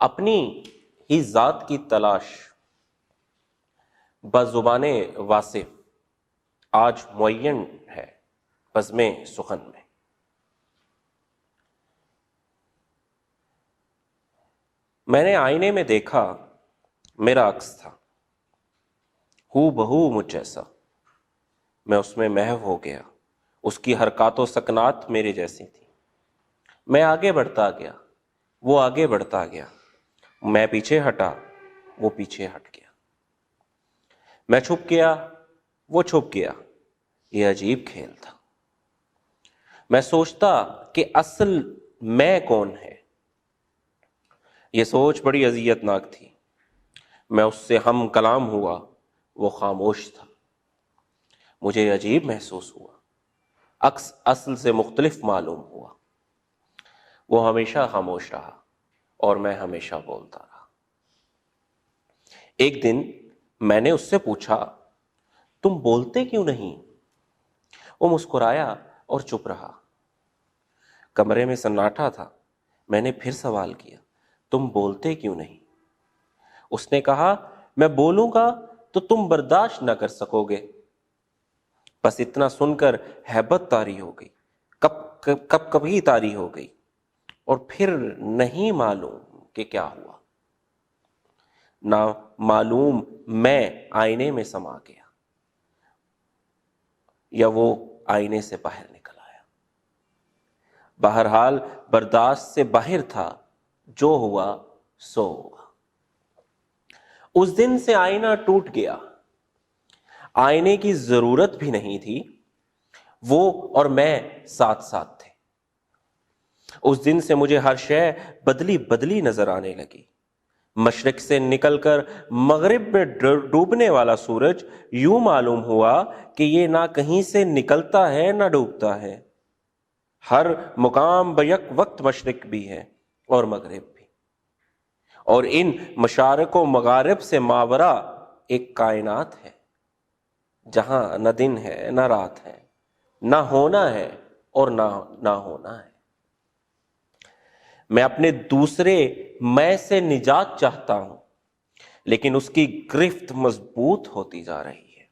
اپنی ہی ذات کی تلاش بزبان واصف آج معین ہے بزم سخن میں۔ میں نے آئینے میں دیکھا میرا عکس تھا، ہو بہو مجھ جیسا، میں اس میں محو ہو گیا، اس کی حرکات و سکنات میرے جیسی تھی۔ میں آگے بڑھتا گیا، وہ آگے بڑھتا گیا، میں پیچھے ہٹا، وہ پیچھے ہٹ گیا، میں چھپ گیا، وہ چھپ گیا۔ یہ عجیب کھیل تھا۔ میں سوچتا کہ اصل میں کون ہے۔ یہ سوچ بڑی اذیت ناک تھی۔ میں اس سے ہم کلام ہوا، وہ خاموش تھا۔ مجھے عجیب محسوس ہوا، عکس اصل سے مختلف معلوم ہوا۔ وہ ہمیشہ خاموش رہا اور میں ہمیشہ بولتا رہا۔ ایک دن میں نے اس سے پوچھا، تم بولتے کیوں نہیں؟ وہ مسکرایا اور چپ رہا۔ کمرے میں سناٹا تھا۔ میں نے پھر سوال کیا، تم بولتے کیوں نہیں؟ اس نے کہا، میں بولوں گا تو تم برداشت نہ کر سکو گے۔ بس اتنا سن کر ہیبت طاری ہو گئی، کبھی طاری ہو گئی، اور پھر نہیں معلوم کہ کیا ہوا۔ نہ معلوم میں آئینے میں سما گیا یا وہ آئینے سے باہر نکل آیا۔ بہرحال برداشت سے باہر تھا، جو ہوا سو ہوا۔ اس دن سے آئینہ ٹوٹ گیا۔ آئینے کی ضرورت بھی نہیں تھی، وہ اور میں ساتھ ساتھ تھے۔ اس دن سے مجھے ہر شے بدلی بدلی نظر آنے لگی۔ مشرق سے نکل کر مغرب میں ڈوبنے والا سورج یوں معلوم ہوا کہ یہ نہ کہیں سے نکلتا ہے نہ ڈوبتا ہے۔ ہر مقام بیک وقت مشرق بھی ہے اور مغرب بھی، اور ان مشارق و مغارب سے ماورا ایک کائنات ہے جہاں نہ دن ہے نہ رات ہے، نہ ہونا ہے اور نہ ہونا ہے۔ میں اپنے دوسرے میں سے نجات چاہتا ہوں، لیکن اس کی گرفت مضبوط ہوتی جا رہی ہے۔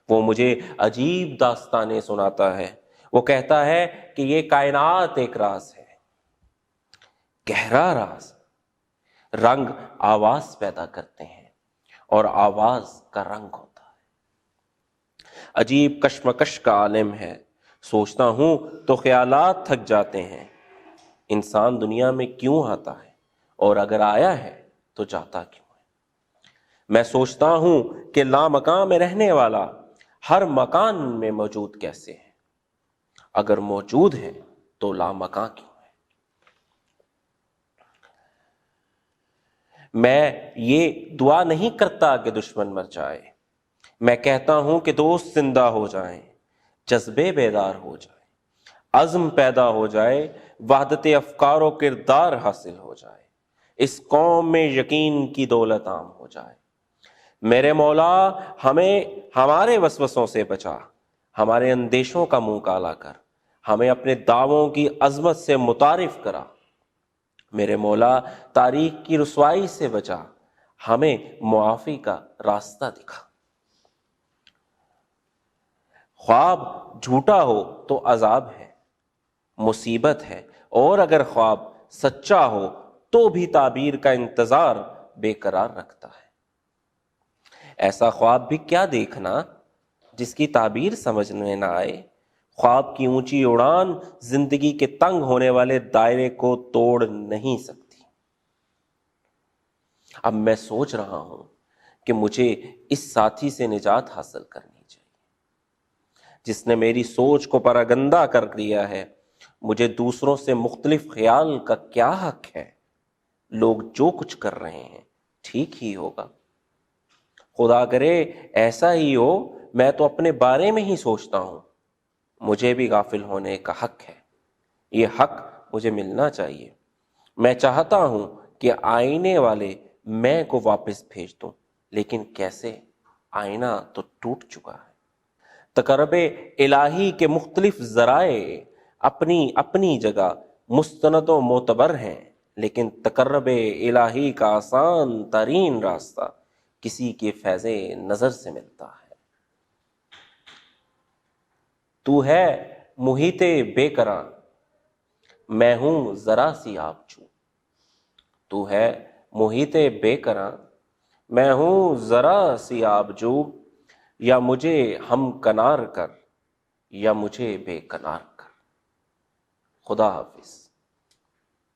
وہ مجھے عجیب داستانیں سناتا ہے۔ وہ کہتا ہے کہ یہ کائنات ایک راز ہے، گہرا راز۔ رنگ آواز پیدا کرتے ہیں اور آواز کا رنگ ہوتا ہے۔ عجیب کشمکش کا عالم ہے۔ سوچتا ہوں تو خیالات تھک جاتے ہیں۔ انسان دنیا میں کیوں آتا ہے، اور اگر آیا ہے تو جاتا کیوں ہے؟ میں سوچتا ہوں کہ لامکان میں رہنے والا ہر مکان میں موجود کیسے ہے؟ اگر موجود ہے تو لامکان کیوں ہے؟ میں یہ دعا نہیں کرتا کہ دشمن مر جائے، میں کہتا ہوں کہ دوست زندہ ہو جائیں، جذبے بیدار ہو جائیں، عزم پیدا ہو جائے، وحدت افکار و کردار حاصل ہو جائے، اس قوم میں یقین کی دولت عام ہو جائے۔ میرے مولا ہمیں ہمارے وسوسوں سے بچا، ہمارے اندیشوں کا منہ کالا کر، ہمیں اپنے دعووں کی عظمت سے متعارف کرا۔ میرے مولا تاریخ کی رسوائی سے بچا، ہمیں معافی کا راستہ دکھا۔ خواب جھوٹا ہو تو عذاب ہے، مصیبت ہے، اور اگر خواب سچا ہو تو بھی تعبیر کا انتظار بے قرار رکھتا ہے۔ ایسا خواب بھی کیا دیکھنا جس کی تعبیر سمجھ میں نہ آئے۔ خواب کی اونچی اڑان زندگی کے تنگ ہونے والے دائرے کو توڑ نہیں سکتی۔ اب میں سوچ رہا ہوں کہ مجھے اس ساتھی سے نجات حاصل کرنی چاہیے جس نے میری سوچ کو پراگندہ کر دیا ہے۔ مجھے دوسروں سے مختلف خیال کا کیا حق ہے؟ لوگ جو کچھ کر رہے ہیں ٹھیک ہی ہوگا۔ خدا کرے ایسا ہی ہو، میں تو اپنے بارے میں ہی سوچتا ہوں۔ مجھے بھی غافل ہونے کا حق ہے، یہ حق مجھے ملنا چاہیے۔ میں چاہتا ہوں کہ آئینے والے میں کو واپس بھیج دوں، لیکن کیسے؟ آئینہ تو ٹوٹ چکا ہے۔ تقرب الہی کے مختلف ذرائع اپنی اپنی جگہ مستند و معتبر ہیں، لیکن تقرب الہی کا آسان ترین راستہ کسی کے فیض نظر سے ملتا ہے۔ تو ہے محیط بے کراں، میں ہوں ذرا سی آبجو۔ تو ہے محیط بے کراں، میں ہوں ذرا سی آبجو، یا مجھے ہم کنار کر یا مجھے بے کنار کر۔ خدا حافظ۔